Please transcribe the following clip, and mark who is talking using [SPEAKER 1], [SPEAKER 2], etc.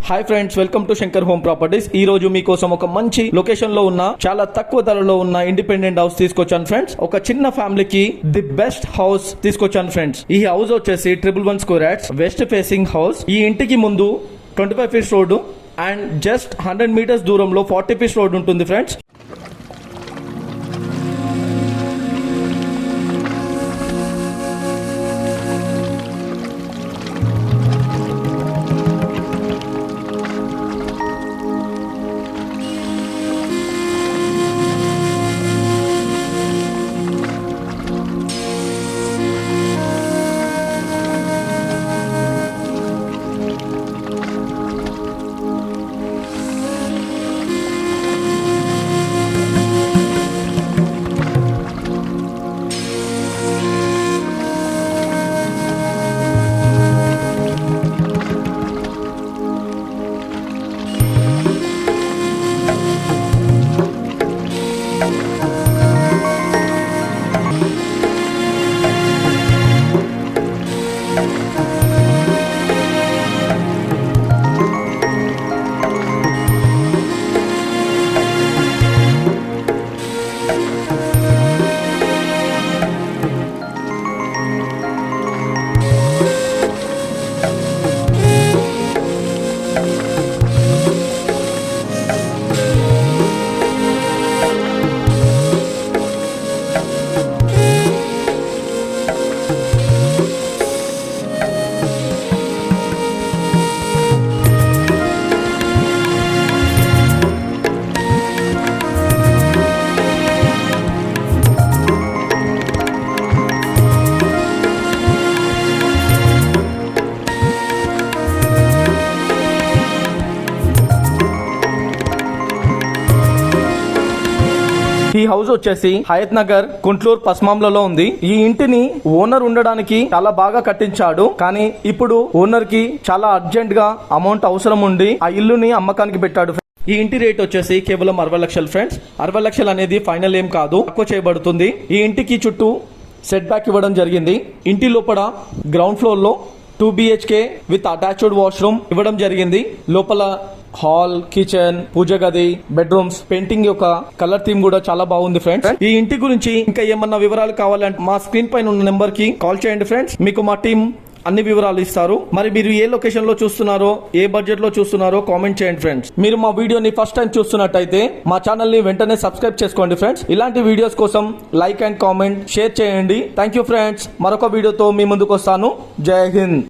[SPEAKER 1] Hi friends, welcome to Shankar home properties. ఈ రోజు మీకోసం ఒక మంచి లొకేషన్ లో ఉన్న చాలా తక్కువ ధరలో ఉన్న ఇండిపెండెంట్ హౌస్ తీసుకొచ్చాను ఫ్రెండ్స్. ఒక చిన్న ఫ్యామిలీకి ది బెస్ట్ హౌస్ తీసుకొచ్చాను ఫ్రెండ్స్. ఈ హౌస్ వచ్చేసి 111 square yards west facing house. ఈ ఇంటికి ముందు 25 feets road and just 100 metres దూరంలో 40 ఫీట్స్ రోడ్ ఉంటుంది ఫ్రెండ్స్. ఈ హౌస్ వచ్చేసి హయత్ నగర్ గుంట్లూరు పస్మాంలలో ఉంది. ఈ ఇంటిని ఓనర్ ఉండడానికి చాలా బాగా కట్టించాడు, కానీ ఇప్పుడు ఓనర్ కి చాలా అర్జెంట్ గా అమౌంట్ అవసరం ఉండి ఆ ఇల్లుని అమ్మకానికి పెట్టాడు. ఈ ఇంటి రేట్ వచ్చేసి కేవలం 60 లక్షలు ఫ్రెండ్స్. 60 లక్షలు అనేది ఫైనల్ ఏం కాదు, తక్కువ చేయబడుతుంది. ఈ ఇంటికి చుట్టూ సెట్ బ్యాక్ ఇవ్వడం జరిగింది. ఇంటి లోపల గ్రౌండ్ ఫ్లోర్ లో 2 BHK విత్ అటాచ్డ్ వాష్రూమ్ ఇవ్వడం జరిగింది. లోపల హాల్, కిచెన్, పూజ గది, బెడ్రూమ్స్, పెయింటింగ్ యొక్క కలర్ థీమ్ కూడా చాలా బాగుంది ఫ్రెండ్స్. ఈ ఇంటి గురించి ఇంకా ఏమన్నా వివరాలు కావాలంటే మా స్క్రీన్ పైన ఉన్న నెంబర్ కి కాల్ చేయండి ఫ్రెండ్స్. మీకు మా టీం అన్ని వివరాలు ఇస్తారు. మరి మీరు ఏ లొకేషన్ లో చూస్తున్నారో, ఏ బడ్జెట్ లో చూస్తున్నారో కామెంట్ చేయండి ఫ్రెండ్స్. మీరు మా వీడియోని ఫస్ట్ టైం చూస్తున్నట్టయితే మా ఛానల్ ని వెంటనే సబ్స్క్రైబ్ చేసుకోండి ఫ్రెండ్స్. ఇలాంటి వీడియోస్ కోసం లైక్ అండ్ కామెంట్ షేర్ చేయండి. Thank you friends. మరొక వీడియోతో మీ ముందుకు వస్తాను. జై హింద్.